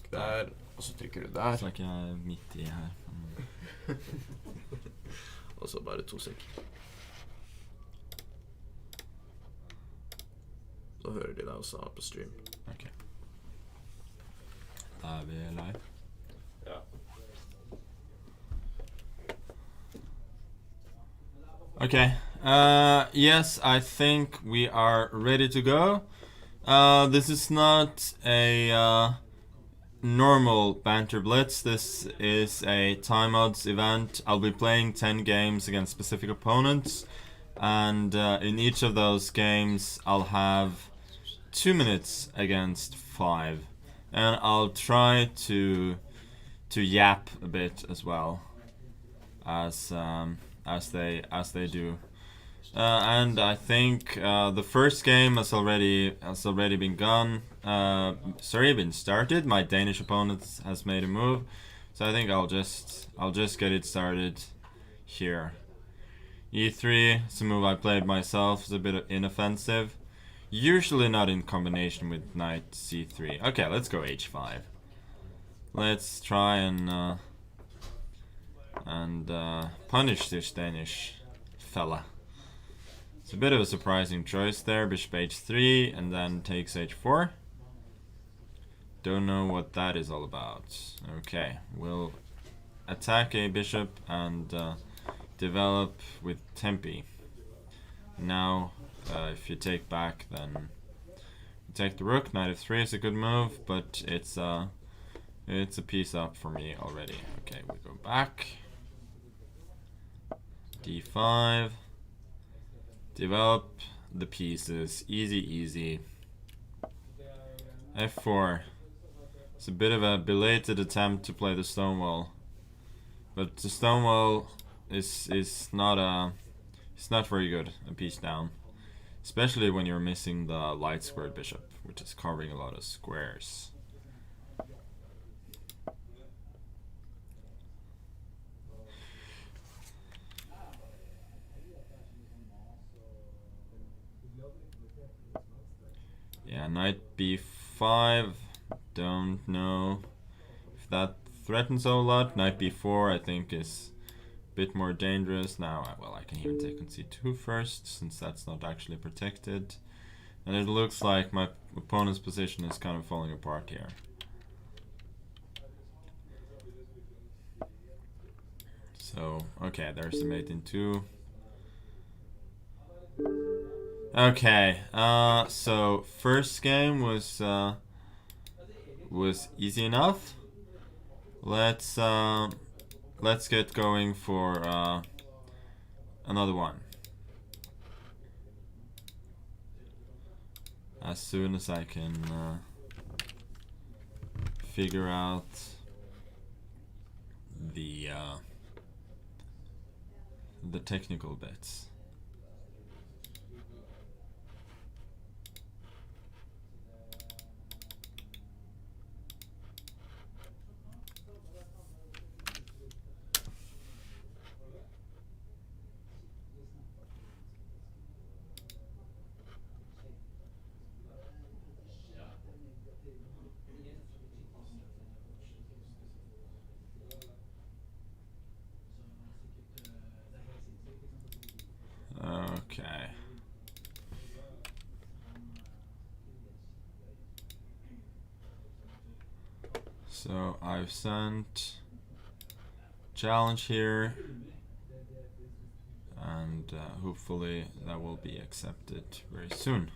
Där, och så trycker du där. Så jag är mitt i här. Och så bare 2 sek. Så hører de deg også på stream. Ok. Da er vi live. Ja. Okay. Yes, I think we are ready to go. This is not a normal Banter Blitz. This is a time odds event. I'll be playing 10 games against specific opponents, and in each of those games I'll have 2 minutes against 5, and I'll try to yap a bit as well as they do. And I think the first game has already been gone. Been started. My Danish opponent has made a move, so I think I'll just get it started here. E3 is a move I played myself. It's a bit inoffensive. Usually not in combination with knight c3. Okay, let's go h5. Let's try and punish this Danish fella. It's a bit of a surprising choice there. Bishop h3 and then takes h4. Don't know what that is all about. Okay, we'll attack a bishop and develop with tempi. Now, if you take back, then you take the rook. Knight f3 is a good move, but it's a piece up for me already. Okay, we go back. d5. Develop the pieces. Easy, easy. f4. It's a bit of a belated attempt to play the stonewall, but the stonewall is not it's not very good. A piece down, especially when you're missing the light squared bishop, which is covering a lot of squares. Yeah, knight b5. Don't know if that threatens a lot. Knight b4 I think is a bit more dangerous. Now, well, I can even take on c2 first, since that's not actually protected. And it looks like my opponent's position is kind of falling apart here. So, okay, there's the mate in 2. Okay, so first game was easy enough. Let's get going for another one as soon as I can figure out the technical bits. Okay. So I've sent challenge here, and and hopefully that will be accepted very soon.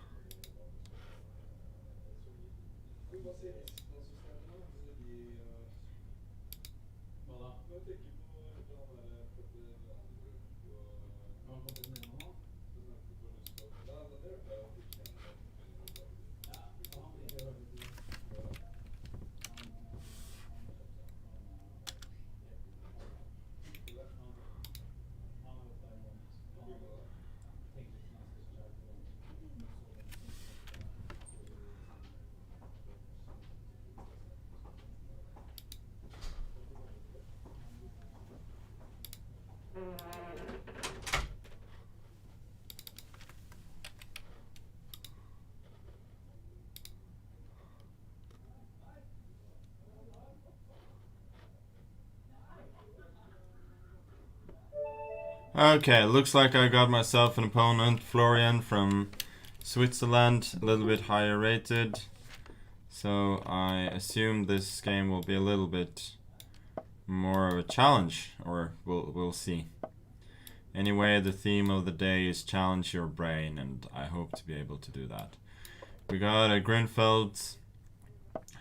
Okay, looks like I got myself an opponent, Florian from Switzerland, a little bit higher rated. So I assume this game will be a little bit more of a challenge, or we'll see. Anyway, the theme of the day is challenge your brain, and I hope to be able to do that. We got a Grunfeld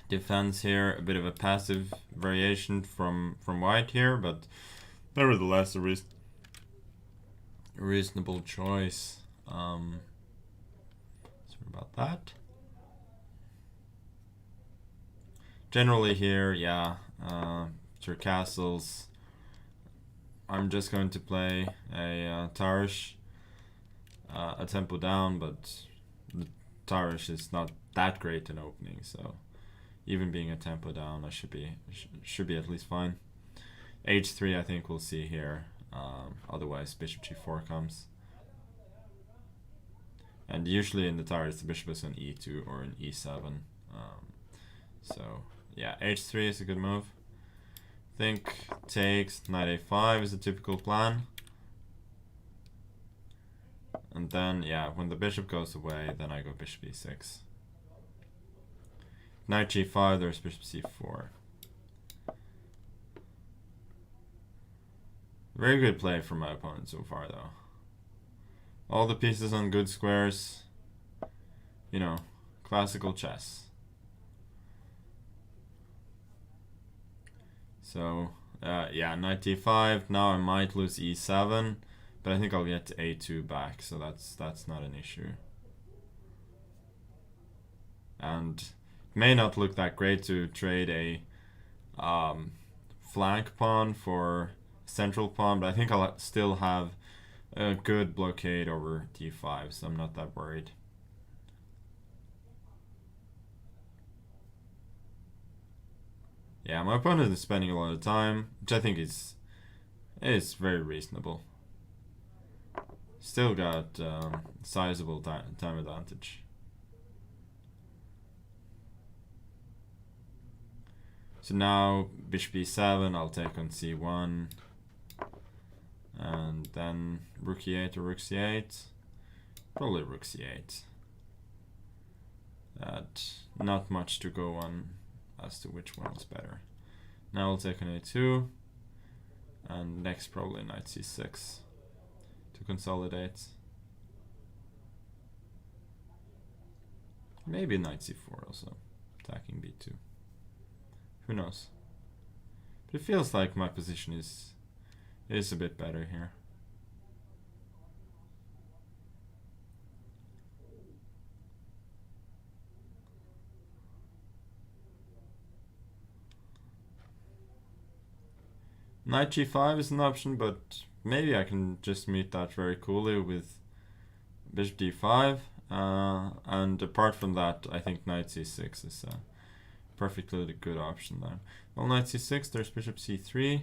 defense here, a bit of a passive variation from white here, but nevertheless a reasonable choice. Sorry about that. Generally here, yeah, your castles. I'm just going to play a Tarish, a tempo down, but the Tarish is not that great in opening, so even being a tempo down, I should be at least fine. H3, I think we'll see here. Otherwise, bishop g4 comes. And usually in the Tarish, the bishop is on e2 or an e7. So yeah, h3 is a good move. Think takes knight a5 is a typical plan. And then, yeah, when the bishop goes away, then I go bishop e6. Knight g5, there's bishop c4. Very good play from my opponent so far, though. All the pieces on good squares. You know, classical chess. So, yeah, knight d5. Now I might lose e7, but I think I'll get a2 back, so that's not an issue. And it may not look that great to trade a flank pawn for central pawn, but I think I'll still have a good blockade over d5, so I'm not that worried. Yeah, my opponent is spending a lot of time, which I think is very reasonable. Still got sizable time advantage. So now bishop e7, I'll take on c1, and then rook e8 or rook c8. Probably rook c8. Not much to go on as to which one is better. Now I'll take on a2, and next probably knight c6 to consolidate. Maybe knight c4 also, attacking b2. Who knows? But it feels like my position is a bit better here. Knight g5 is an option, but maybe I can just meet that very coolly with bishop d5. And apart from that, I think knight c6 is a perfectly good option there. Well, knight c6, there's bishop c3,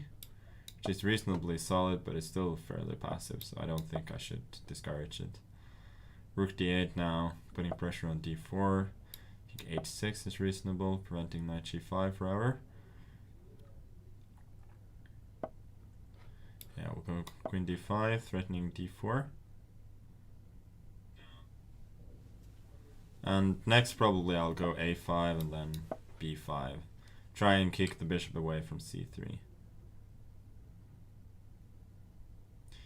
which is reasonably solid, but it's still fairly passive, so I don't think I should discourage it. Rook d8 now, putting pressure on d4. I think h6 is reasonable, preventing knight g5 forever. Yeah, we'll go queen d5, threatening d4. And next probably I'll go a5 and then b5. Try and kick the bishop away from c3.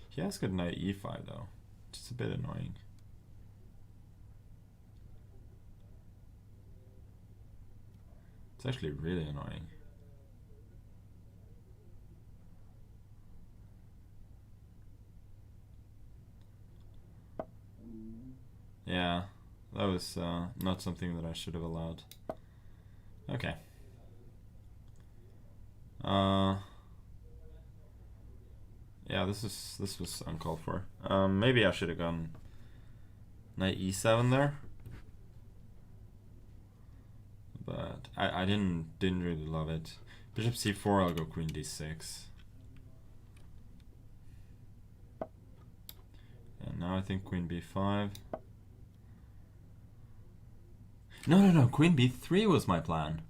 He has good knight e5 though. It's a bit annoying. It's actually really annoying. Yeah, that was not something that I should have allowed. Okay. Yeah, this was uncalled for. Maybe I should have gone knight e7 there, but I didn't really love it. Bishop c4. I'll go queen d6. And now I think queen b5. No. Queen b3 was my plan.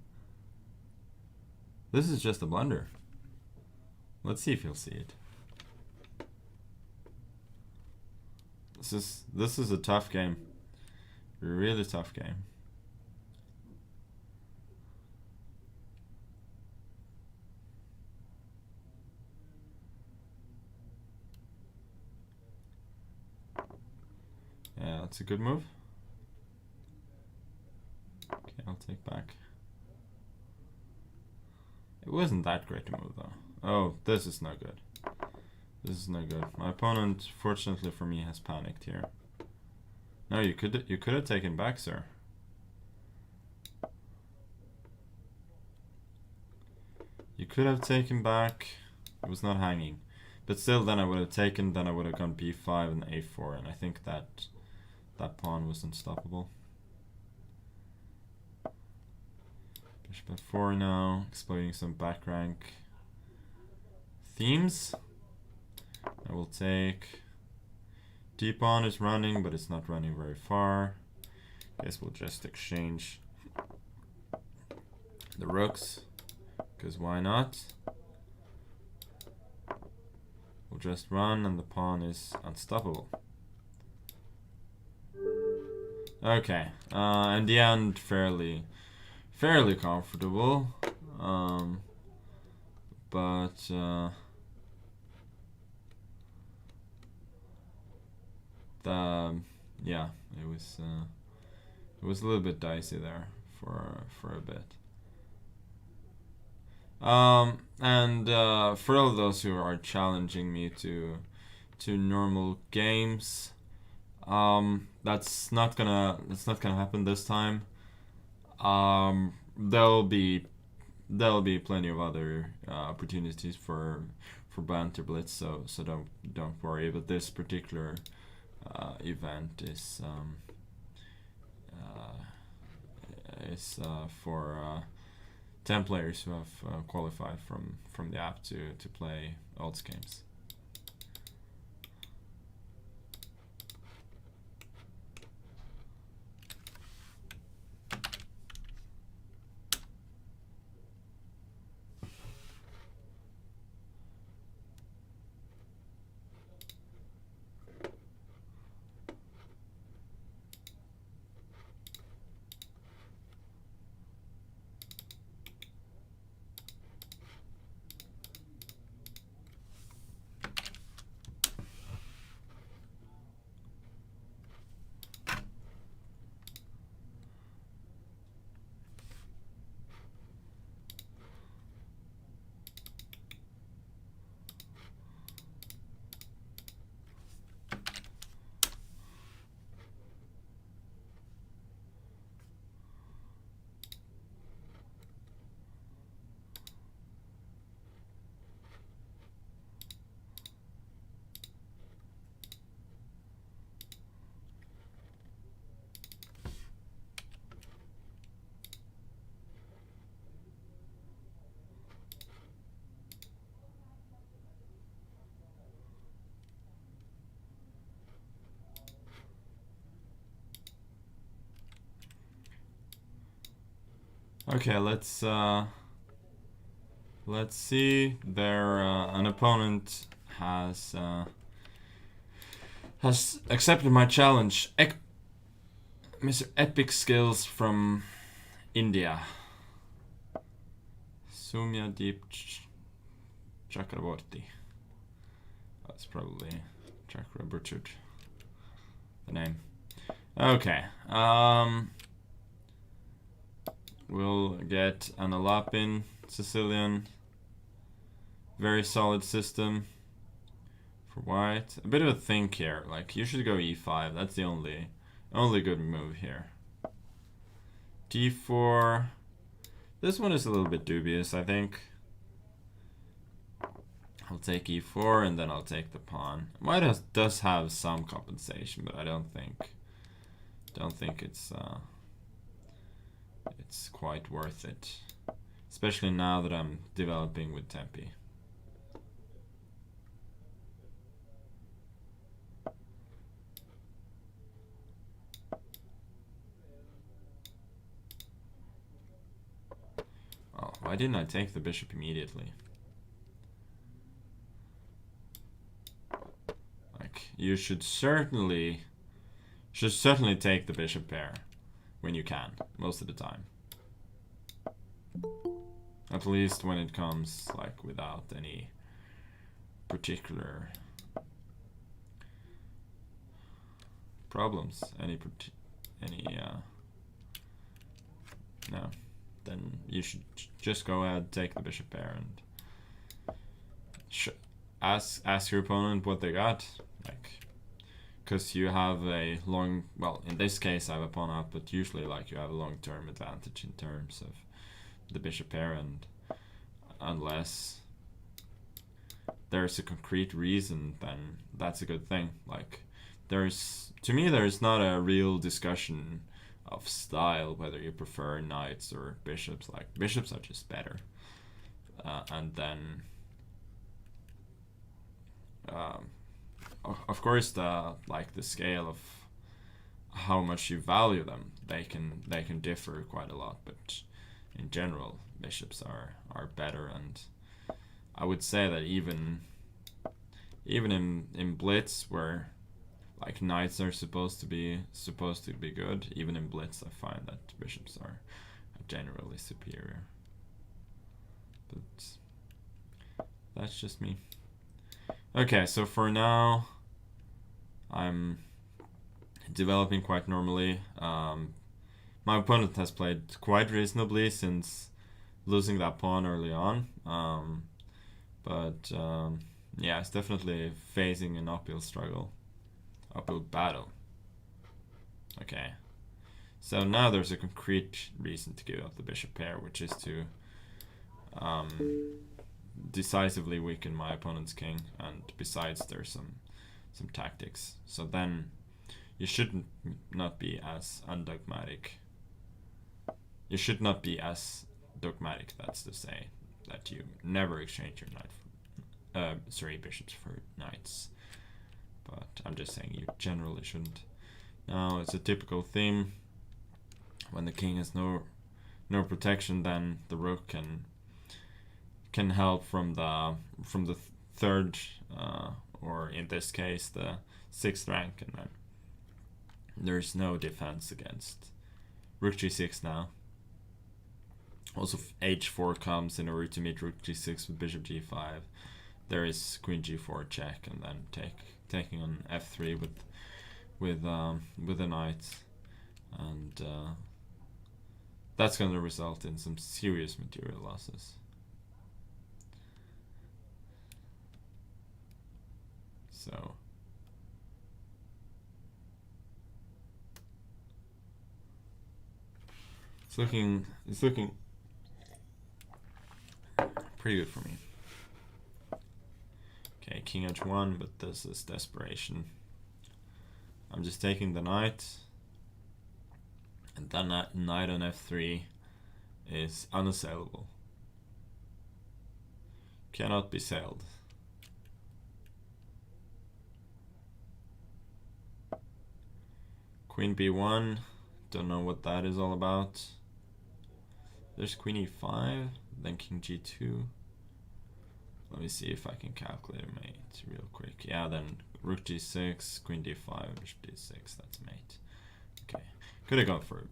This is just a blunder. Let's see if you'll see it. This is a tough game. Really tough game. Yeah, that's a good move. Okay, I'll take back. It wasn't that great to move though. Oh, this is no good. This is no good. My opponent, fortunately for me, has panicked here. No, you could have taken back, sir. You could have taken back. It was not hanging. But still, then I would have taken, then I would have gone b5 and a4, and I think that pawn was unstoppable. Bishop f4 now, exploiting some back rank themes. I will take d-pawn is running, but it's not running very far. Guess we'll just exchange the rooks, because why not? We'll just run and the pawn is unstoppable. Okay, in the end, fairly comfortable, but yeah, it was a little bit dicey there for a bit. And for all of those who are challenging me to normal games, that's not gonna happen this time. There'll be plenty of other opportunities for Banter Blitz, so don't worry. But this particular event is for 10 players who have qualified from the app to play odds games. Okay, let's see. There, an opponent has accepted my challenge. Mr. Epic Skills from India. Soumya Deep Chakraborty. That's probably Chakra butchered. the name. Okay. We'll get an Alapin Sicilian. Very solid system for white. A bit of a think here. Like, you should go e5. That's the only good move here. d4. This one is a little bit dubious, I think. I'll take e4 and then I'll take the pawn. White does have some compensation, but I don't think it's quite worth it. Especially now that I'm developing with Tempi. Oh, why didn't I take the bishop immediately? Like, you should certainly take the bishop pair when you can, most of the time. At least when it comes like without any particular problems, no, then you should just go ahead, take the bishop pair, and ask your opponent what they got, like, because you have a long, well, in this case I have a pawn up, but usually like you have a long-term advantage in terms of the bishop pair, and unless there's a concrete reason, then that's a good thing. Like, to me there's not a real discussion of style, whether you prefer knights or bishops. Like, bishops are just better, and then of course the scale of how much you value them, they can differ quite a lot, but in general bishops are better. And I would say that even in Blitz, where like knights are supposed to be good, even in Blitz I find that bishops are generally superior. But that's just me. Okay, so for now I'm developing quite normally. My opponent has played quite reasonably since losing that pawn early on, but yeah, it's definitely facing an uphill battle. Okay, so now there's a concrete reason to give up the bishop pair, which is to decisively weaken my opponent's king, and besides there's some tactics. So then you should not be as undogmatic. You should not be as dogmatic, that's to say, that you never exchange your bishops for knights. But I'm just saying you generally shouldn't. Now, it's a typical theme. When the king has no protection, then the rook can help from the third, or in this case the 6th rank, and then there's no defense against rook g6 now. Also, h4 comes in order to meet rook g6 with bishop g5. There is queen g4 check, and then taking on f3 with a knight, and that's going to result in some serious material losses. So it's looking pretty good for me. Okay, king h1, but this is desperation. I'm just taking the knight, and then that knight on f3 is unassailable. Cannot be sailed. Queen b1, don't know what that is all about. There's queen e5, then king g2. Let me see if I can calculate a mate real quick. Yeah, then rook g6, queen d5, bishop d6, that's mate. Okay, could have gone for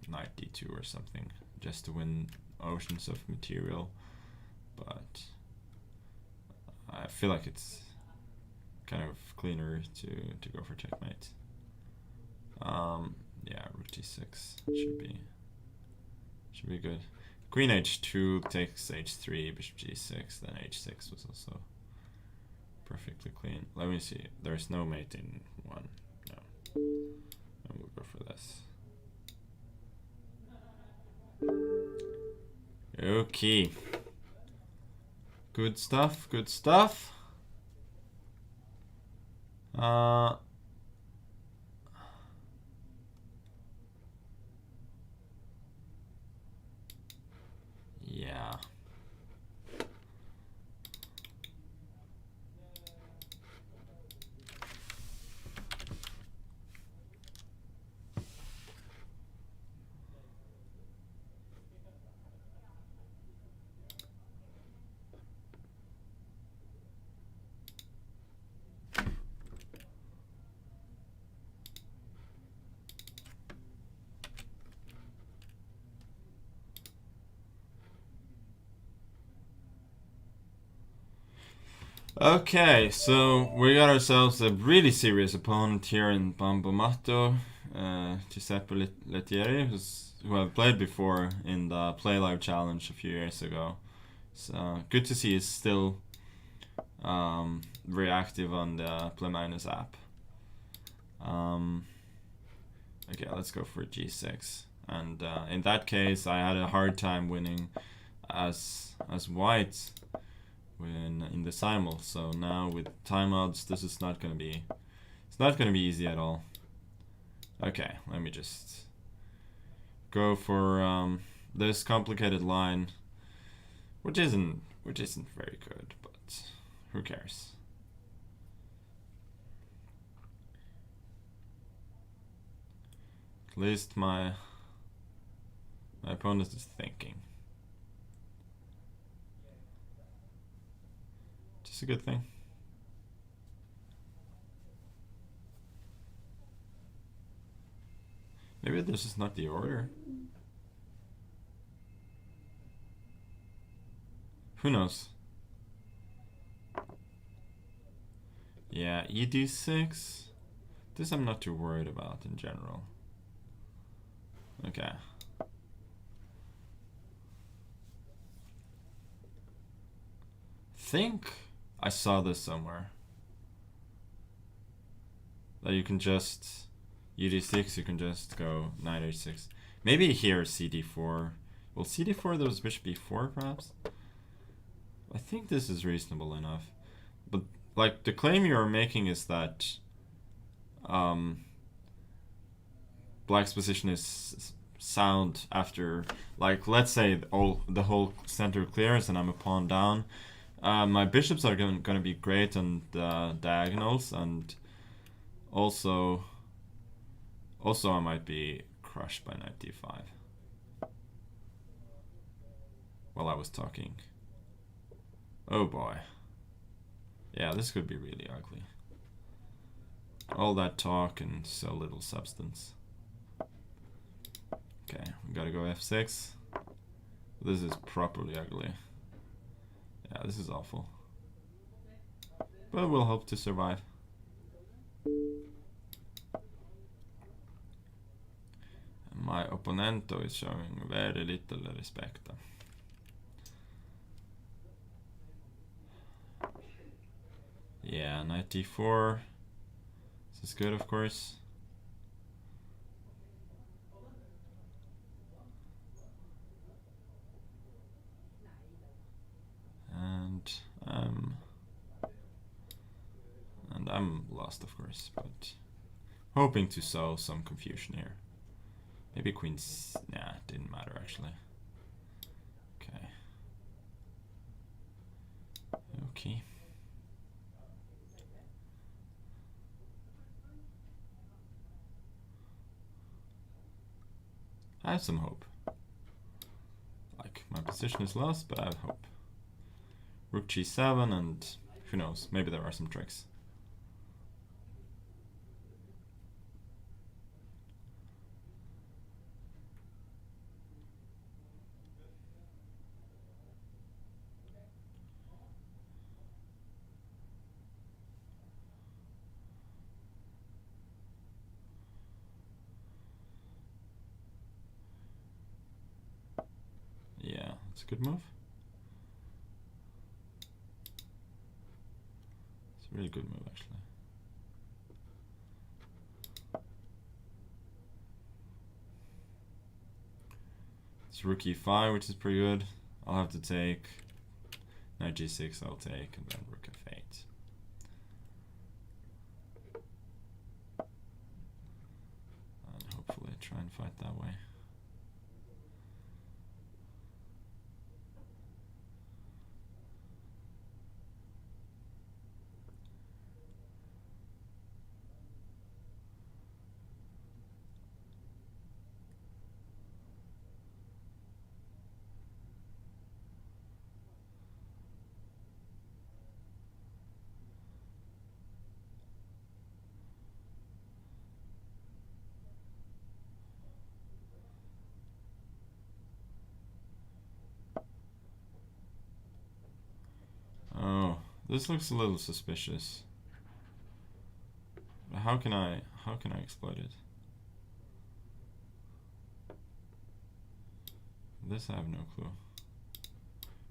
knight d2 or something, just to win oceans of material, but I feel like it's kind of cleaner to go for checkmate. Yeah, rook d6 should be good. Queen h2 takes h3, bishop g6, then h6 was also perfectly clean. Let me see. There's no mate in 1. No. And we'll go for this. Okay. Good stuff, good stuff. Yeah. Okay, so we got ourselves a really serious opponent here in Bambomato, Giuseppe Lettieri, who I've played before in the Play Live Challenge a few years ago. So good to see he's still very active on the Play Minus app. Okay, let's go for G6. And in that case, I had a hard time winning as white in the simul. So now with time odds, this is not gonna be easy at all. Okay, let me just go for this complicated line, which isn't very good, but who cares? At least my opponent is thinking. Just a good thing. Maybe this is not the order. Who knows? Yeah, ED6. This I'm not too worried about in general. Okay. Think I saw this somewhere. That you can just ED6, you can just go knight h6. Maybe here CD4. Well, CD4 there was bishop b4 perhaps. I think this is reasonable enough. But like the claim you're making is that black's position is sound after, like, let's say the whole center clears and I'm a pawn down. My bishops are going to be great on the diagonals, and also I might be crushed by knight d5 while I was talking. Oh boy. Yeah, this could be really ugly. All that talk and so little substance. Okay, we gotta go f6. This is properly ugly. Yeah, this is awful. But we'll hope to survive. My opponento is showing very little respect. Yeah, knight d4. This is good, of course. And I'm lost, of course, but hoping to sow some confusion here. Maybe queen's... Nah, didn't matter actually. Okay. Okay. I have some hope. Like, my position is lost, but I have hope. Rook g7, and who knows, maybe there are some tricks. It's a good move. It's a really good move, actually. It's rook e5, which is pretty good. I'll have to take knight g6. I'll take, and then rook f8. And hopefully try and fight that way. Oh, this looks a little suspicious. How can I exploit it? This I have no clue.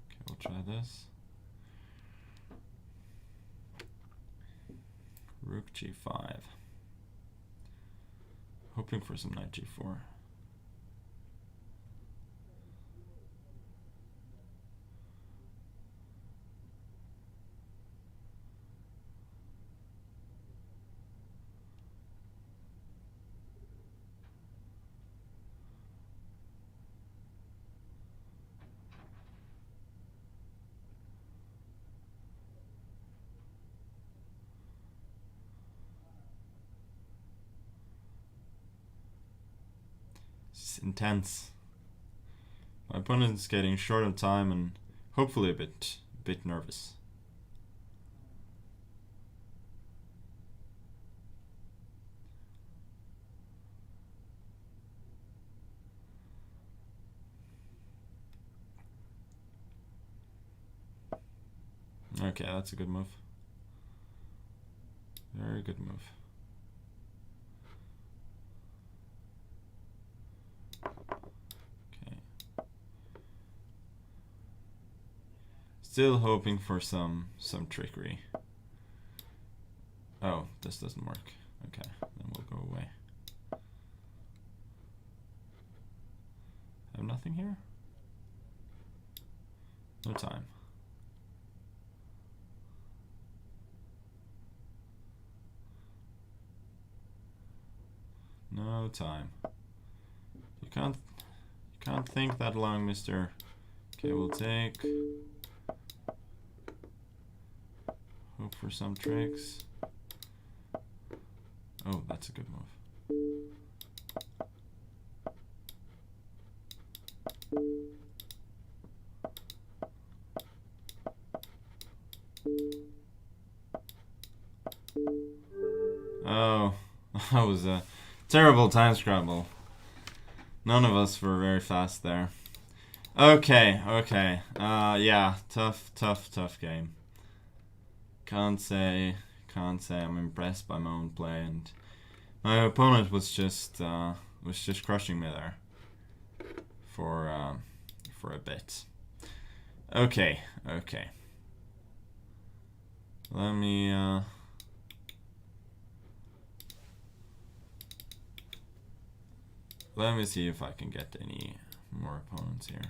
Okay, we'll try this. Rook g5. Hoping for some knight g4. It's intense. My opponent's getting short of time and hopefully a bit nervous. Okay, that's a good move. Very good move. Okay. Still hoping for some trickery. Oh, this doesn't work. Okay, then we'll go away. Have nothing here? No time. No time. You can't think that long, mister. Okay, we'll take. Hope for some tricks. Oh, that's a good move. Oh, that was a terrible time scramble. None of us were very fast there. Okay. Yeah, tough game. Can't say I'm impressed by my own play, and my opponent was just crushing me there for a bit. Okay. Let me see if I can get any more opponents here.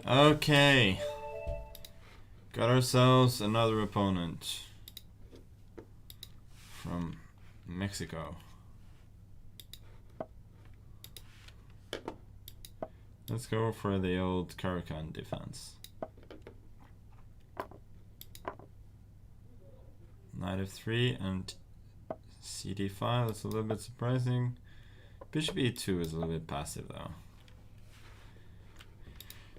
Okay. Got ourselves another opponent from Mexico. Let's go for the old Caro-Kann defense. Knight f3 and cd5. That's a little bit surprising. Bishop e2 is a little bit passive though.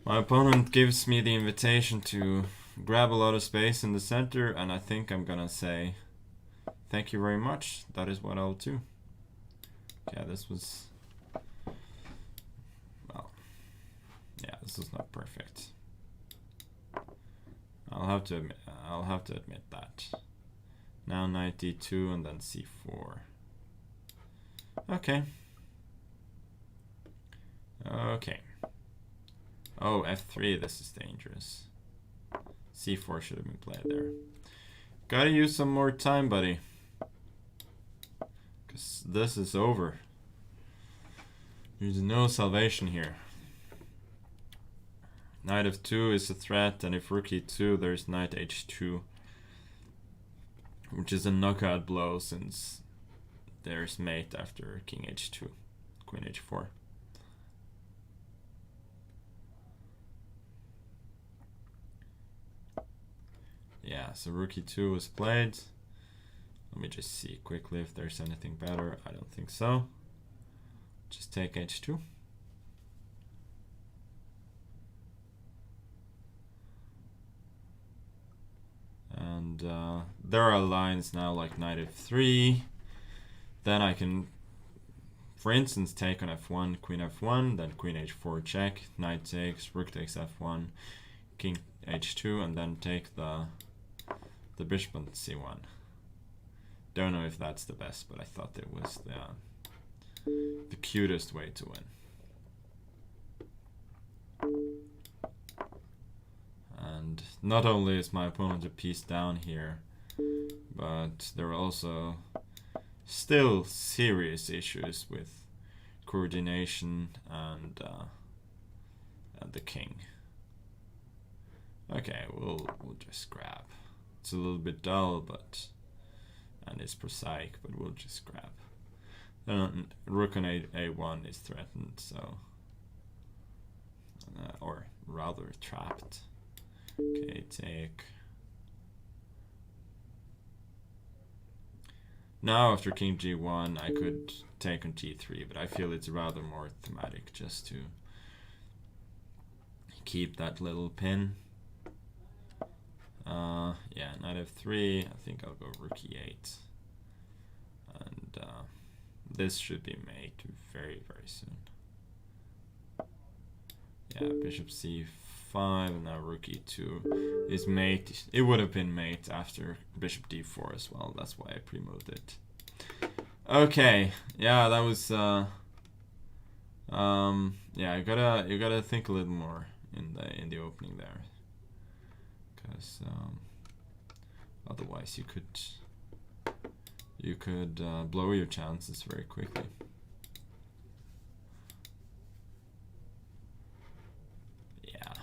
My opponent gives me the invitation to grab a lot of space in the center, and I think I'm gonna say thank you very much. That is what I'll do. Yeah, this was, well, yeah, this is not perfect. I'll have to admit that. Now knight d2 and then c4. Okay. Okay. Oh, f3, this is dangerous. c4 should have been played there. Gotta use some more time, buddy. Because this is over. There's no salvation here. Knight f2 is a threat, and if rook e2, there's knight h2. Which is a knockout blow since there's mate after king h2, queen h4. Yeah, so rook e2 was played. Let me just see quickly if there's anything better. I don't think so. Just take h2. And there are lines now like knight f3. Then I can, for instance, take on f1, queen f1, then queen h4 check, knight takes, rook takes f1, king h2, and then take the bishop on c1. Don't know if that's the best, but I thought it was the cutest way to win. And not only is my opponent a piece down here, but there are also still serious issues with coordination and the king. Okay, we'll just grab. It's a little bit dull, and it's prosaic, but we'll just grab. Then rook on a1 is threatened, so or rather trapped. Okay, take. Now after king g1 I could take on g3, but I feel it's rather more thematic just to keep that little pin. Yeah, knight f3, I think I'll go rook e8. And this should be made very, very soon. Yeah, bishop c5, and now rook e2 is mate. It would have been mate after bishop d4 as well. That's why I pre-moved it. Okay, yeah, that was yeah, you gotta think a little more in the opening there, because otherwise you could blow your chances very quickly. Yeah.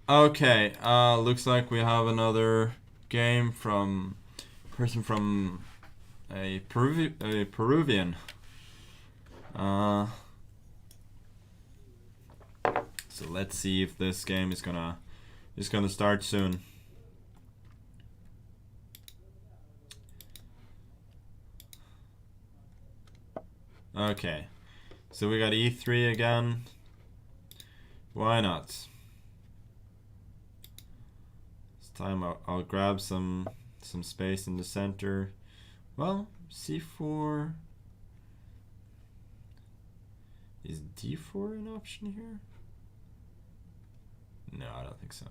Okay, looks like we have another game from person from a Peruvian. So let's see if this game is gonna start soon. Okay, so we got E3 again. Why not? This time I'll grab some space in the center. Well, C4. Is D4 an option here? No, I don't think so.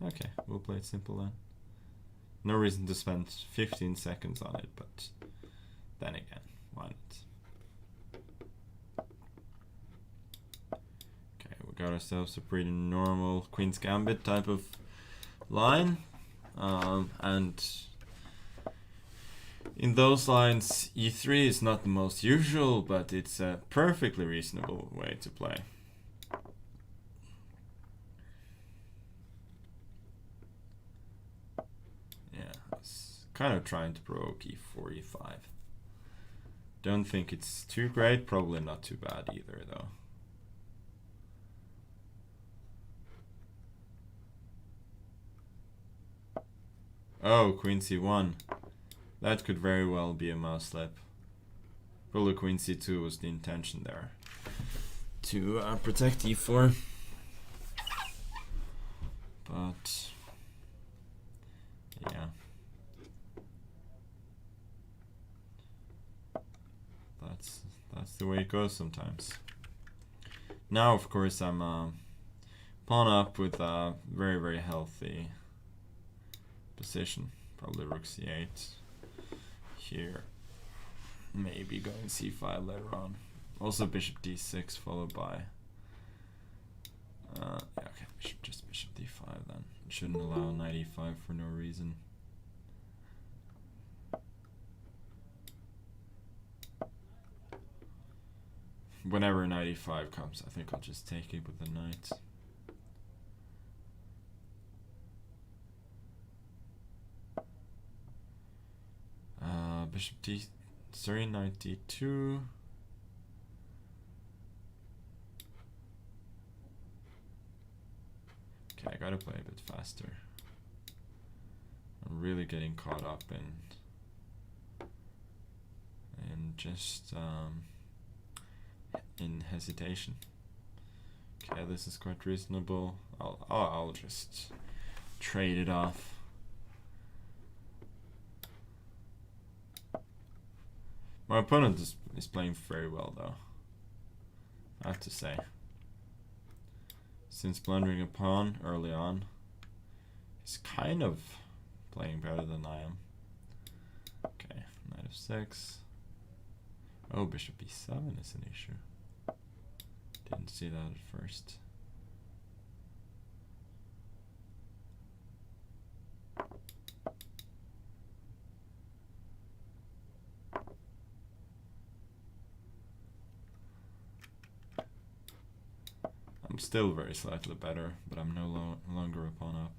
Okay, we'll play it simple then. No reason to spend 15 seconds on it, but then again, why not? Okay, we got ourselves a pretty normal Queen's Gambit type of line. And in those lines, E3 is not the most usual, but it's a perfectly reasonable way to play. Yeah, I was kind of trying to provoke E4, E5. Don't think it's too great, probably not too bad either though. Oh, Queen C1. That could very well be a mouse slip. Probably Queen C2 was the intention there. To protect E4. But yeah. That's the way it goes sometimes. Now of course I'm pawn up with a very, very healthy position. Probably Rook C8 here. Maybe going C5 later on. Also Bishop D6 followed by yeah, okay, just Bishop D5 then. Shouldn't allow Knight E5 for no reason. Whenever Knight E5 comes, I think I'll just take it with the knight. Bishop D, sorry, Knight D2. Okay, I gotta play a bit faster. I'm really getting caught up in just in hesitation. Okay, this is quite reasonable. I'll just trade it off. My opponent is playing very well though, I have to say. Since blundering a pawn early on, he's kind of playing better than I am. Okay, Knight F6. Oh, Bishop B7 is an issue. Didn't see that at first. I'm still very slightly better, but I'm no longer a pawn up.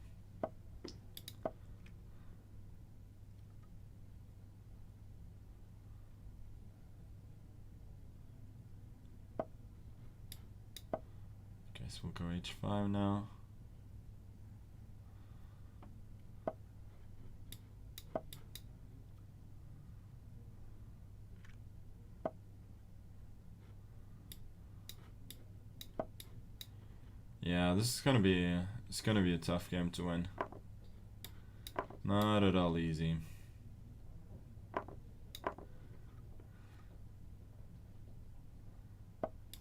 Guess we'll go H5 now. Yeah, this is gonna be a tough game to win. Not at all easy.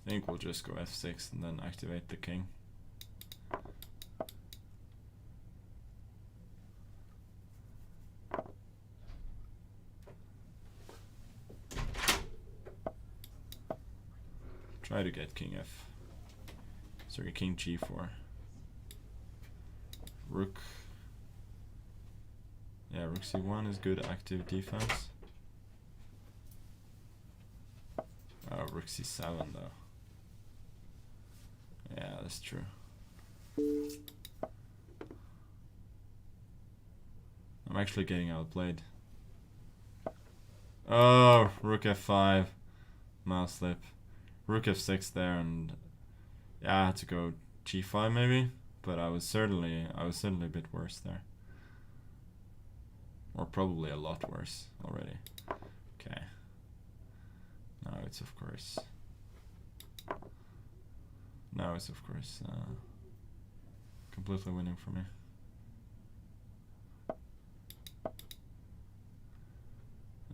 I think we'll just go F6 and then activate the king. Try to get king F. Sorry, king G4. Rook. Yeah, Rook C1 is good active defense. Oh, Rook C7 though. Yeah, that's true. I'm actually getting outplayed. Oh, rook f5, mouse slip, rook f6 there, and yeah, I had to go g5 maybe, but I was certainly a bit worse there, or probably a lot worse already. Okay, now it's of course completely winning for me.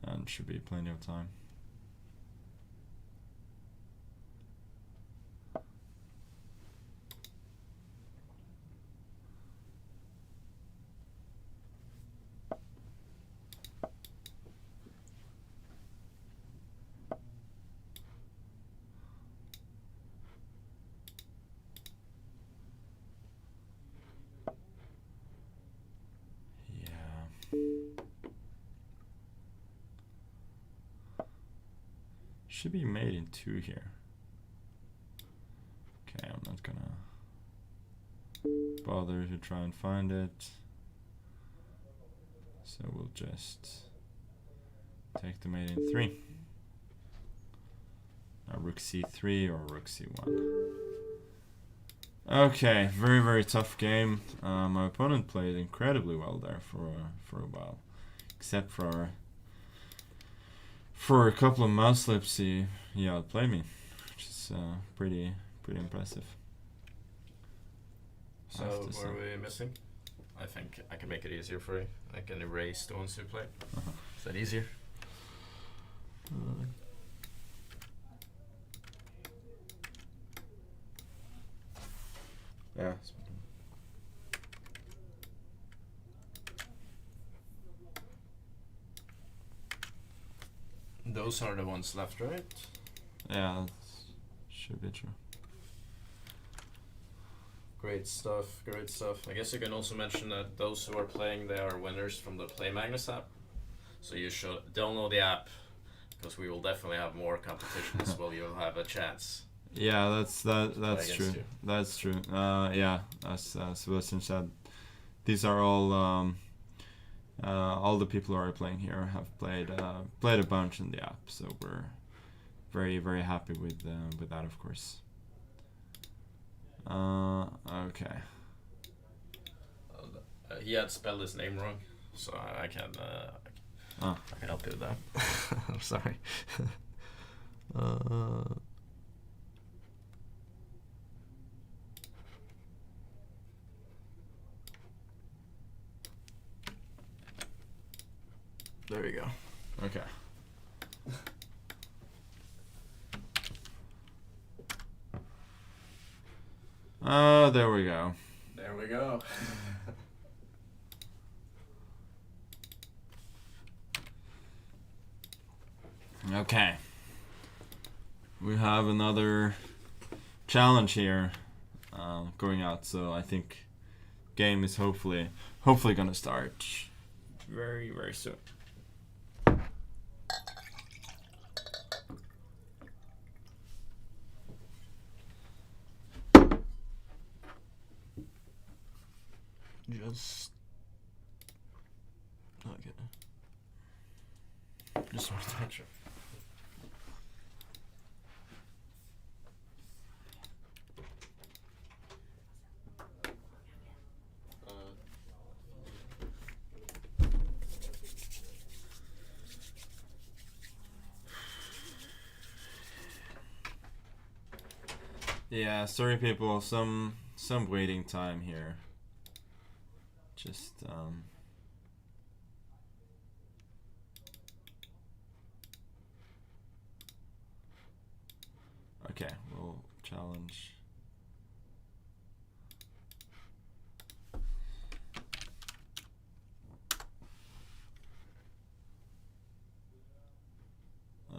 And should be plenty of time. Should be made in 2 here. Okay, I'm not gonna bother to try and find it. So we'll just take the mate in 3. Now rook c3 or rook c1. Okay, very, very tough game. My opponent played incredibly well there for a while. Except for a couple of mouse slips, he outplayed me, which is pretty impressive. So what are we missing? I think I can make it easier for you. I can erase the ones you play. Is that easier? Yeah. Those are the ones left, right? Yeah, that should be true. Great stuff, great stuff. I guess you can also mention that those who are playing, they are winners from the Play Magnus app. So you should download the app, because we will definitely have more competitions where you'll have a chance. Yeah, that's true. That's true. Yeah, as Sebastian said, these are all the people who are playing here have played a bunch in the app, so we're very, very happy with that, of course. Okay. He had spelled his name wrong, so I can help you with that. I'm sorry. There we go. Okay. There we go. There we go. Okay. We have another challenge here going out, so I think game is hopefully gonna start very, very soon. Just wanted to make sure. Yeah, sorry people, some waiting time here. Just okay, we'll challenge.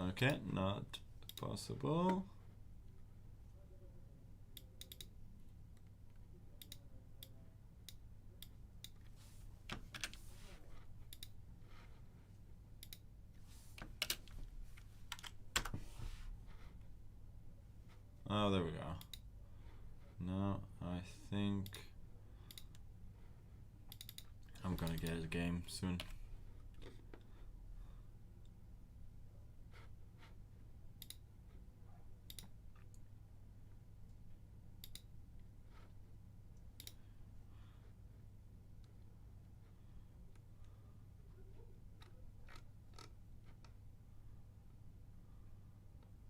Okay, not possible. Oh, there we go. Now I think gonna get a game soon.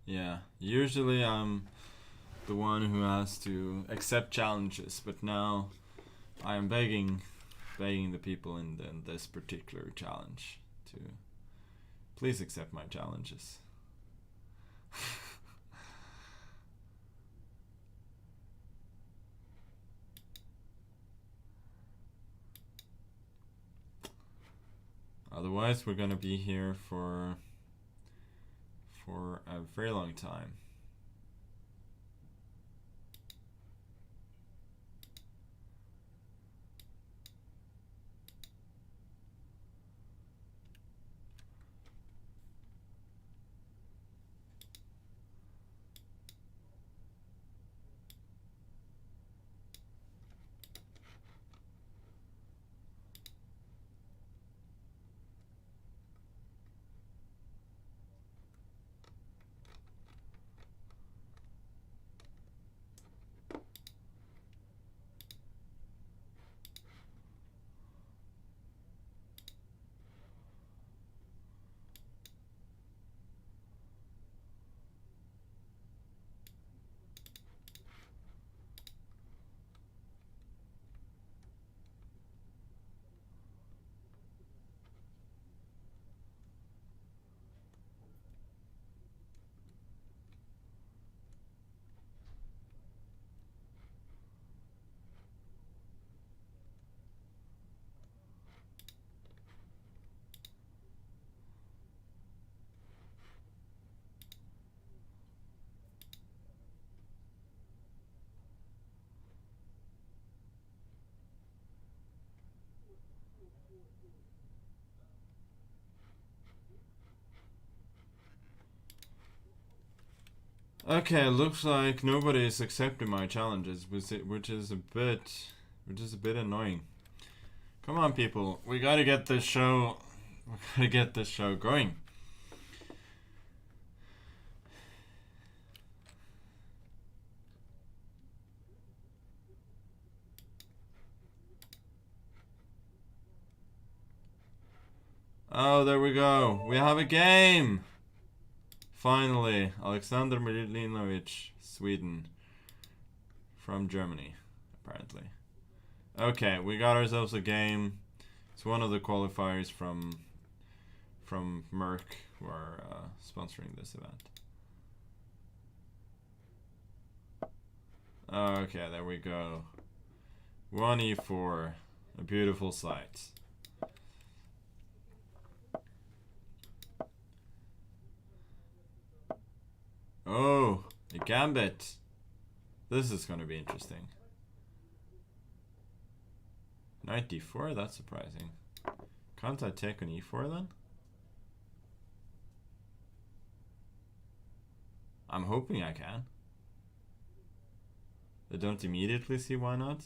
Yeah, usually I'm the one who has to accept challenges, but now I am begging the people in this particular challenge to please accept my challenges. Otherwise, we're gonna be here for a very long time. Okay, looks like nobody is accepting my challenges, which is a bit annoying. Come on, people, we gotta get this show going. Oh, there we go. We have a game. Finally, Alexander Milinovic, Sweden, from Germany, apparently. Okay, we got ourselves a game. It's one of the qualifiers from Merck, who are sponsoring this event. Okay, there we go. 1e4, a beautiful sight. Oh, a gambit. This is going to be interesting. Knight d4, that's surprising. Can't I take on e4 then? I'm hoping I can. I don't immediately see why not.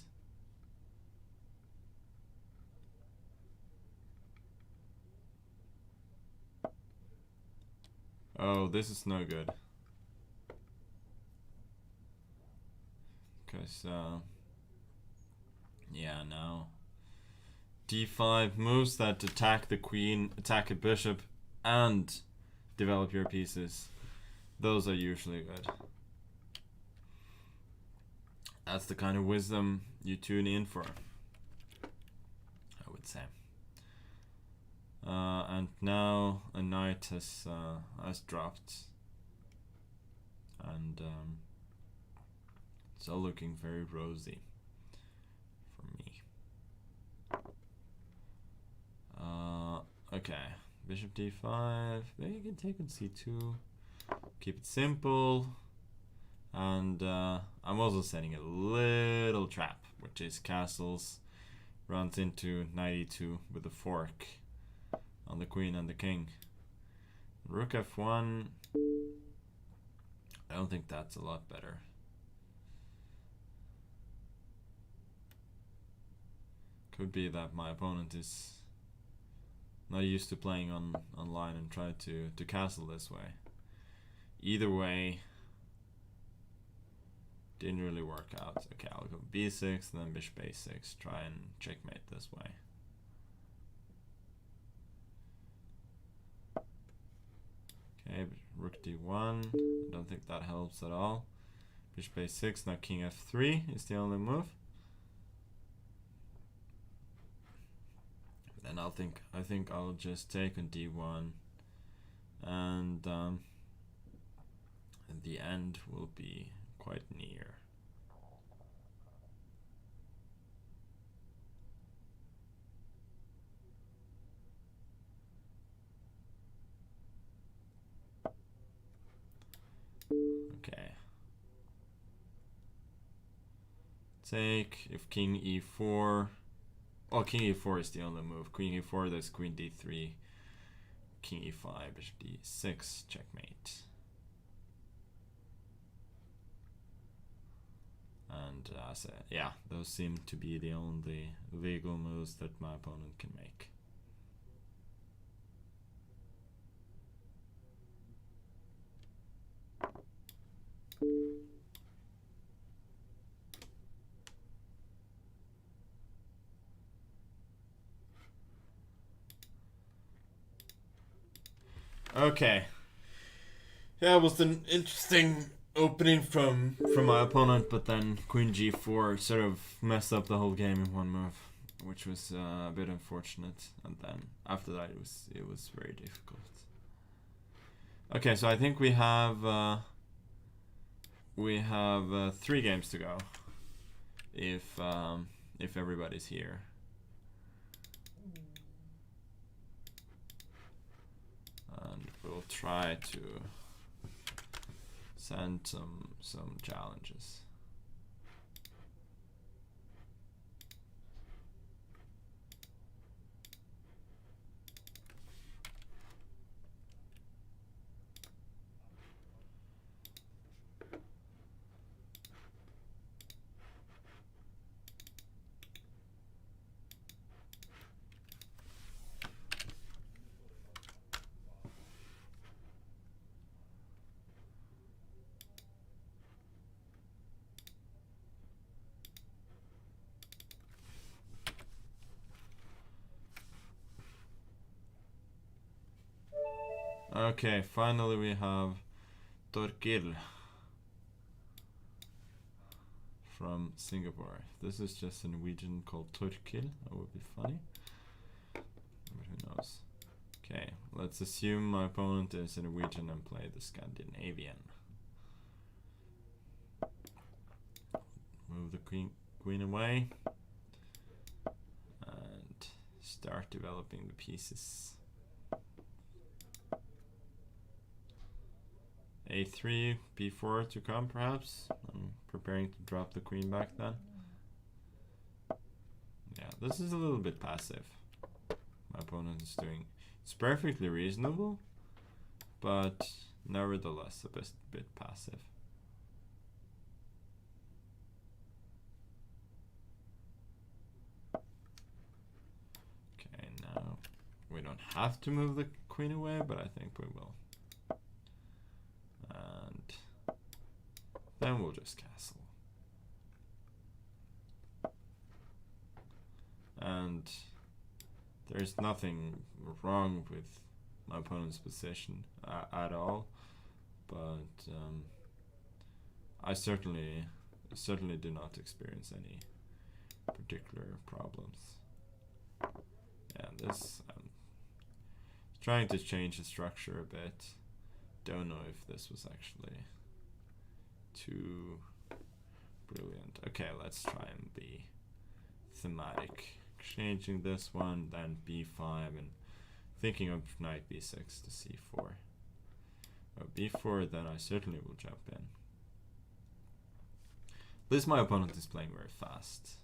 Oh, this is no good. Because, yeah, no. d5 moves that attack the queen, attack a bishop, and develop your pieces. Those are usually good. That's the kind of wisdom you tune in for, I would say. And now a knight has dropped, and it's all looking very rosy for me. Okay, bishop d5. Maybe you can take on c2. Keep it simple. And I'm also setting a little trap, which is castles runs into knight e2 with a fork on the queen and the king. Rook f1. I don't think that's a lot better. Could be that my opponent is not used to playing online and try to castle this way. Either way, didn't really work out. Okay, I'll go b6 and then bishop a6, try and checkmate this way. Okay, rook d1, I don't think that helps at all. Bishop a6, now king f3 is the only move. Then I think I'll just take on d1, and the end will be quite near. Okay. Take if king e4. Well, king e4 is the only move. Queen e4, there's queen d3, king e5, bishop d6, checkmate. And yeah, those seem to be the only legal moves that my opponent can make. Okay. Yeah, it was an interesting opening from my opponent, but then queen g4 sort of messed up the whole game in one move, which was a bit unfortunate. And then after that, it was very difficult. Okay, so I think we have 3 games to go, if everybody's here. And we'll try to send some challenges. Okay, finally we have Torkil from Singapore. If this is just a Norwegian called Torkil, that would be funny. But who knows? Okay, let's assume my opponent is a Norwegian and play the Scandinavian. Move the queen away and start developing the pieces. A3, b4 to come perhaps. I'm preparing to drop the queen back then. Yeah, this is a little bit passive. My opponent is doing, it's perfectly reasonable, but nevertheless a bit passive. Okay, now we don't have to move the queen away, but I think we will. And then we'll just castle. And there's nothing wrong with my opponent's position at all, but I certainly do not experience any particular problems. Yeah, this I'm trying to change the structure a bit. Don't know if this was actually too brilliant. Okay, let's try and be thematic. Changing this one, then b5, and thinking of knight b6 to c4. b4, then I certainly will jump in. At least my opponent is playing very fast,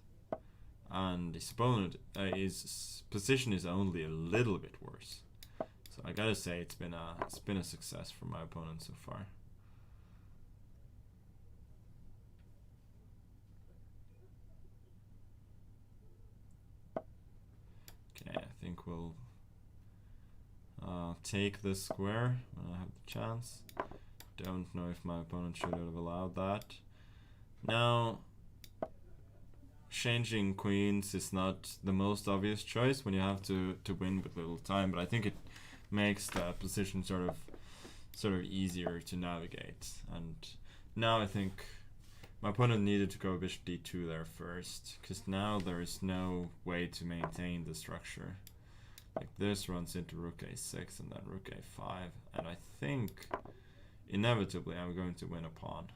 and his opponent, his position is only a little bit worse. So I gotta say it's been a success for my opponent so far. think we'll take this square when I have the chance. Don't know if my opponent should have allowed that. Now, changing queens is not the most obvious choice when you have to win with little time, but I think it makes the position sort of easier to navigate. And now I think my opponent needed to go bishop d2 there first, because now there is no way to maintain the structure. Like this runs into rook a6 and then rook a5, and I think inevitably I'm going to win a pawn.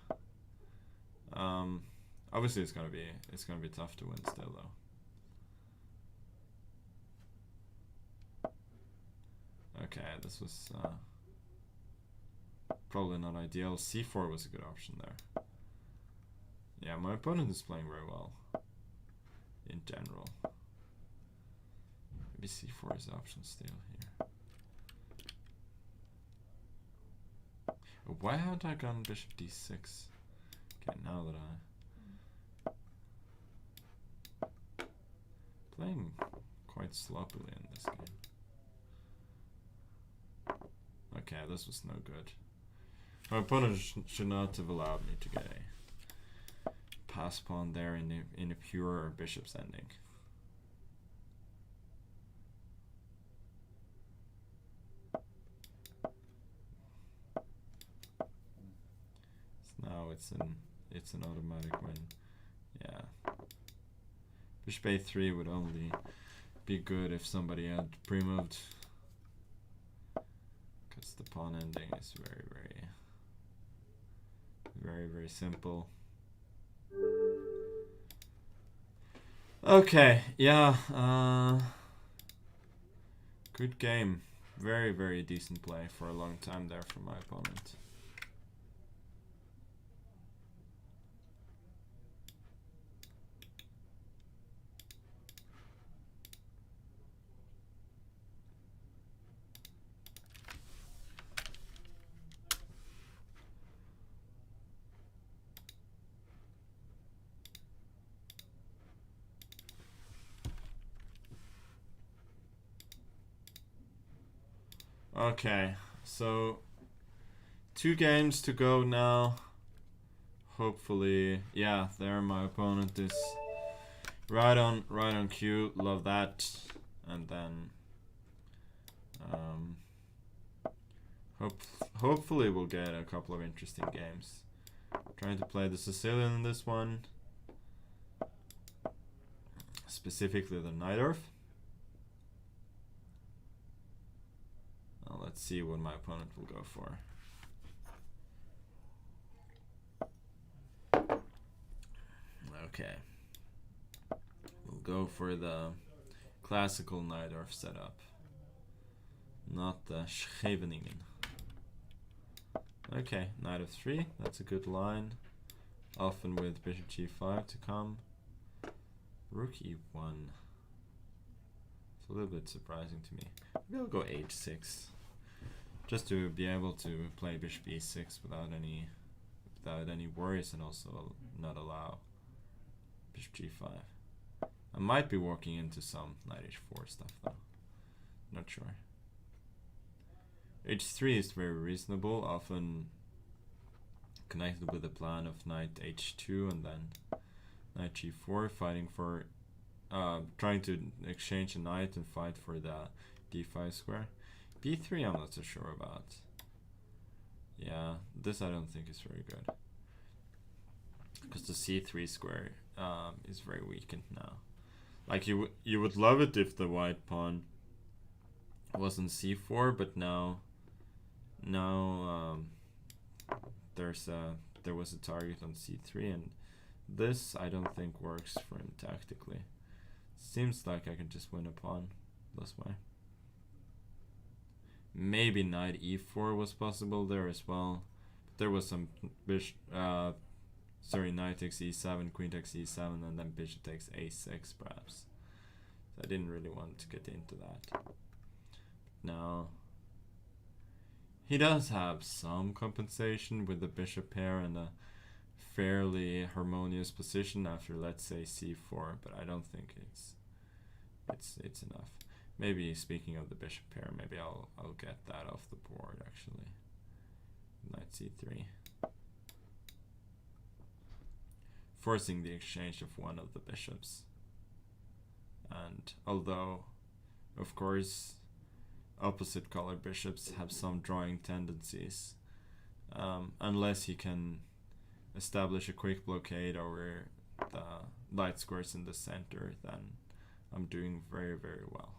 Obviously it's gonna be tough to win still though. Okay, this was probably not ideal. c4 was a good option there. Yeah, my opponent is playing very well in general. Maybe c4 is the option still here. Oh, why haven't I gone bishop d6? Okay, now that playing quite sloppily in this game. Okay, this was no good. My opponent should not have allowed me to get a pass pawn there in a pure bishop's ending. So now it's an automatic win. Yeah. Bishop a3 would only be good if somebody had pre-moved, because the pawn ending is very simple. Okay, yeah, good game. Very decent play for a long time there from my opponent. Okay, so 2 games to go now. Hopefully, yeah, there my opponent is right on cue. Love that. And then hopefully we'll get a couple of interesting games. Trying to play the Sicilian in this one, specifically the Najdorf. Let's see what my opponent will go for. Okay. We'll go for the classical Najdorf setup, not the Scheveningen. Okay, knight of 3, that's a good line. Often with bishop g5 to come. Rook e1. It's a little bit surprising to me. Maybe I'll go h6. Just to be able to play bishop e6 without any worries, and also not allow bishop g5. I might be walking into some knight h4 stuff though. Not sure. h3 is very reasonable, often connected with the plan of knight h2 and then knight g4, fighting for trying to exchange a knight and fight for the d5 square. b3 I'm not so sure about. Yeah, this I don't think is very good, because the c3 square is very weakened now. Like you would love it if the white pawn was on c4, but now there was a target on c3, and this I don't think works for him tactically. Seems like I can just win a pawn this way. Maybe knight e4 was possible there as well, but there was some knight takes e7, queen takes e7, and then bishop takes a6 perhaps. So I didn't really want to get into that. Now he does have some compensation with the bishop pair and a fairly harmonious position after, let's say, c4, but I don't think it's enough. Maybe speaking of the bishop pair, maybe I'll get that off the board actually. Knight c3. Forcing the exchange of one of the bishops. And although, of course, opposite colored bishops have some drawing tendencies, unless he can establish a quick blockade over the light squares in the center, then I'm doing very, very well.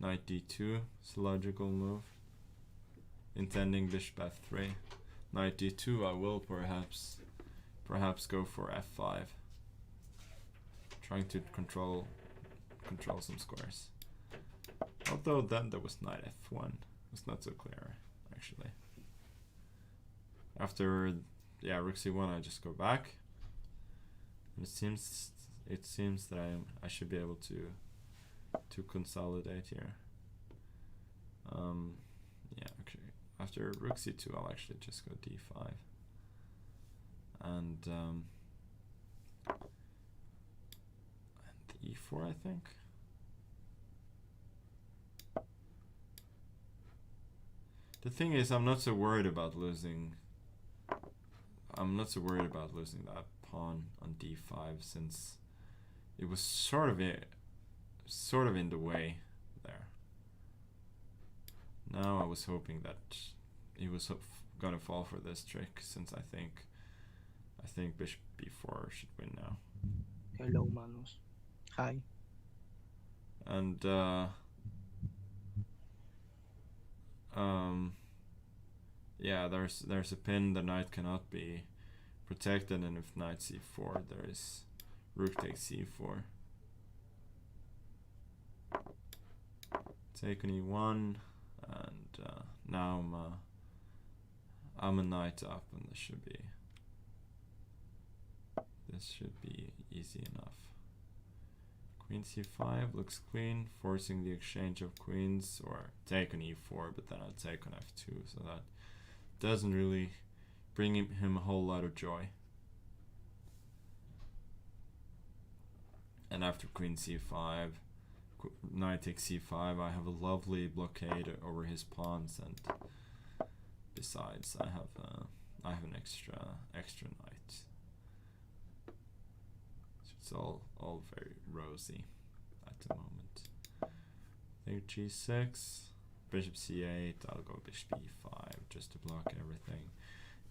Knight d2 is a logical move. Intending bishop f3. Knight d2, I will perhaps go for f5. Trying to control some squares. Although then there was knight f1. It's not so clear actually. After rook c1, I just go back. And it seems that I should be able to consolidate here. Actually, after rook c2, I'll actually just go d5, and e4, I think. The thing is, I'm not so worried about losing. I'm not so worried about losing that pawn on d5, since it was sort of in the way there. Now I was hoping that he was gonna fall for this trick, since I think bishop b4 should win now. Hello, Manos. Hi. And there's a pin. The knight cannot be protected, and if knight c4, there is rook takes c4. Take on e1, and now I'm a knight up, and this should be easy enough. Queen c5 looks clean, forcing the exchange of queens, or take on e4, but then I'll take on f2, so that doesn't really bring him a whole lot of joy. And after queen c5, knight takes c5, I have a lovely blockade over his pawns, and besides, I have an extra knight. So it's all very rosy at the moment. I think g6, bishop c8. I'll go bishop e5 just to block everything.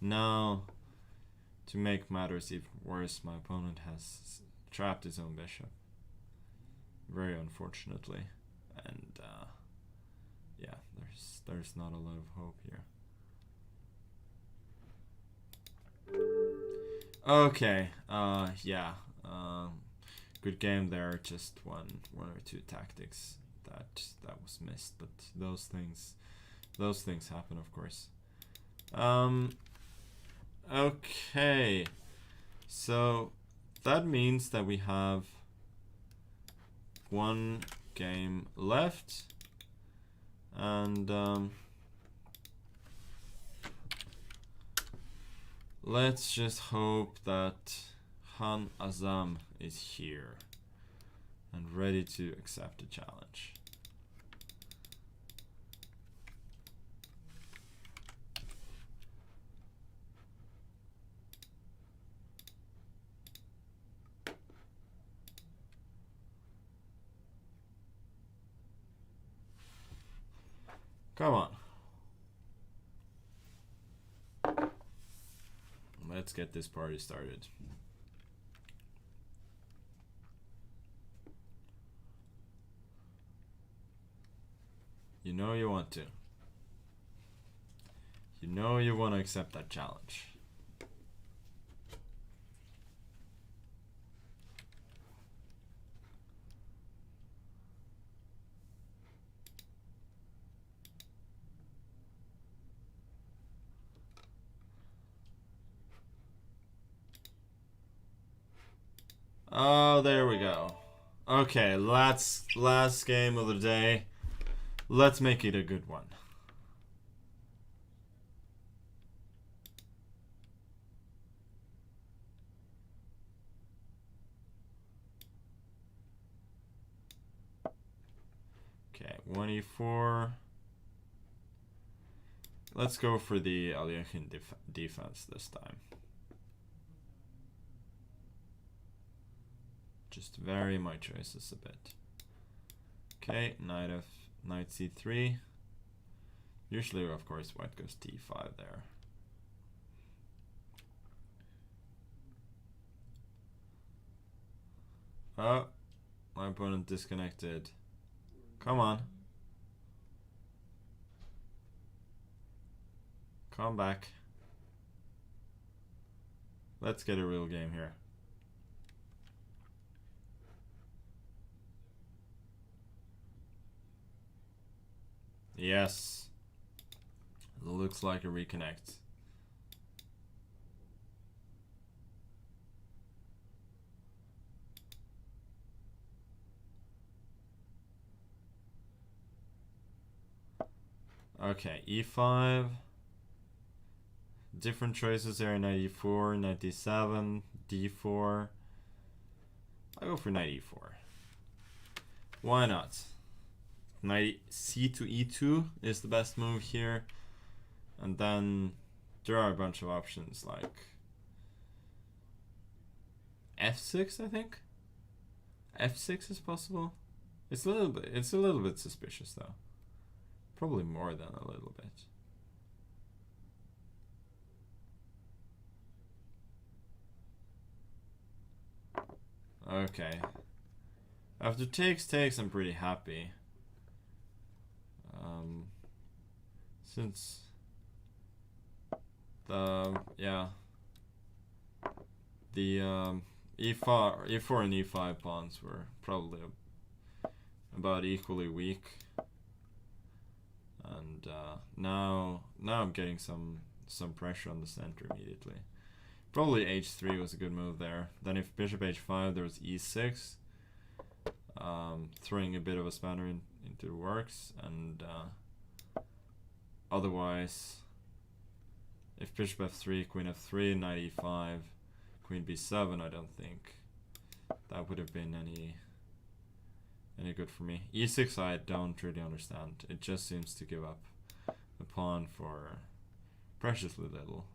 Now, to make matters even worse, my opponent has trapped his own bishop, very unfortunately, and there's not a lot of hope here. Okay, good game there. Just one or two tactics that was missed, but those things happen, of course. Okay, so that means that we have one game left, and let's just hope that Han Azam is here and ready to accept the challenge. Come on. Let's get this party started. You know you want to. You know you want to accept that challenge. Oh, there we go. Okay, last game of the day. Let's make it a good one. 1e4. Let's go for the Aljechin defense this time. Just vary my choices a bit. Okay, knight c3. Usually, of course, white goes d5 there. Oh, my opponent disconnected. Come on. Come back. Let's get a real game here. Yes. Looks like a reconnect. Okay, e5. Different choices there, knight e4, knight d7, d4. I'll go for knight e4. Why not? Knight c to e2 is the best move here. And then there are a bunch of options like f6, I think. f6 is possible. It's a little bit suspicious though. Probably more than a little bit. Okay. After takes, I'm pretty happy. Since the e4 and e5 pawns were probably about equally weak, and now I'm getting some pressure on the center immediately. Probably h3 was a good move there. Then if bishop h5, there was e6, throwing a bit of a spanner into the works, and otherwise, if bishop f3, queen f3, knight e5, queen b7, I don't think that would have been any good for me. e6 I don't really understand. It just seems to give up the pawn for preciously little.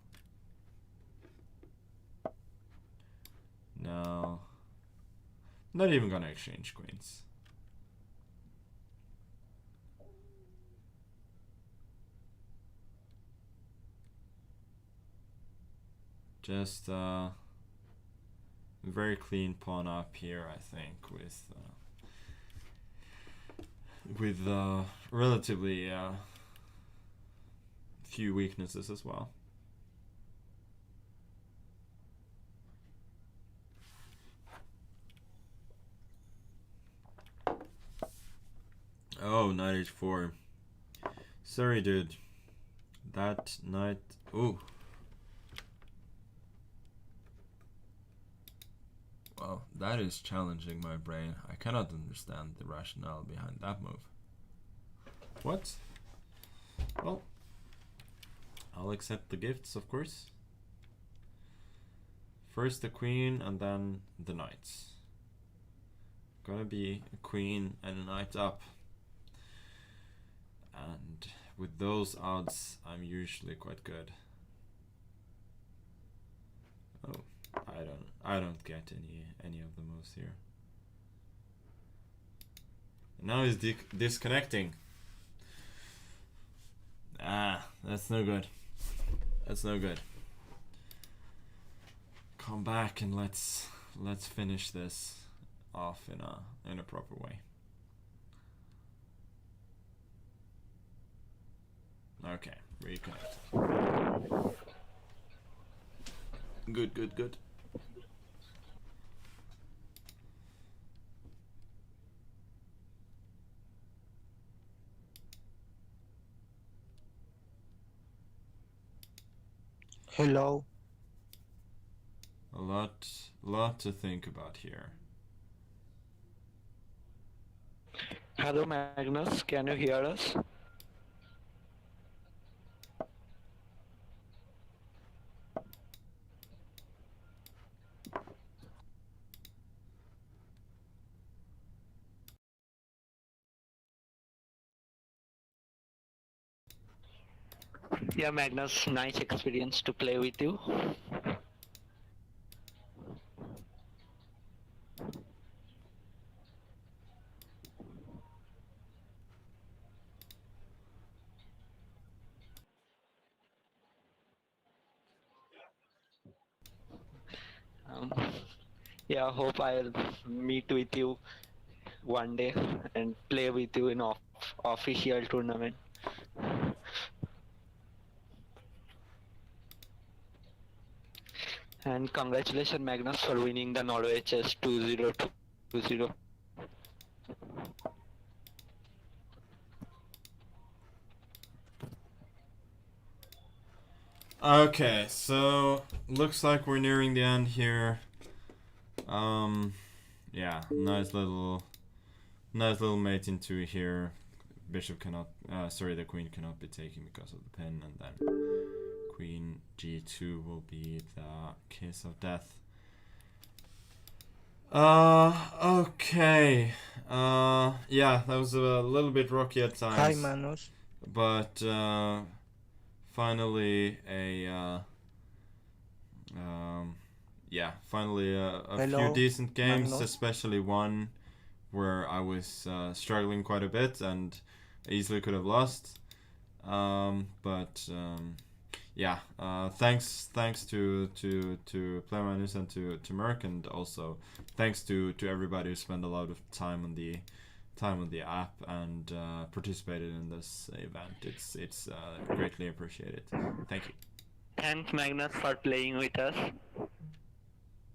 No, not even gonna exchange queens. Just very clean pawn up here, I think, with relatively few weaknesses as well. Oh, knight h4. Sorry, dude. That knight. Ooh. Wow, that is challenging my brain. I cannot understand the rationale behind that move. What? Well, I'll accept the gifts, of course. First the queen and then the knights. Gonna be a queen and a knight up. And with those odds, I'm usually quite good. Oh, I don't get any of the moves here. And now he's disconnecting. Ah, that's no good. That's no good. Come back and let's finish this off in a proper way. Okay, reconnect. Good. Hello. A lot to think about here. Hello, Magnus. Can you hear us? Yeah, Magnus, nice experience to play with you. Um, yeah, hope I'll meet with you one day and play with you in official tournament. And congratulations, Magnus, for winning the Norway Chess 2020. Okay, so looks like we're nearing the end here. Yeah, nice little mate into here. Bishop cannot, sorry, the queen cannot be taken because of the pin, and then queen g2 will be the kiss of death. Okay. Yeah, that was a little bit rocky at times. Hi, Manos. But finally finally a few Hello, decent games, Magnus. especially one where I was struggling quite a bit and easily could have lost. Yeah, thanks to PlayManus and to Merc, and also thanks to everybody who spent a lot of time on the app and participated in this event. It's greatly appreciated. Thank you. Thanks, Magnus, for playing with us.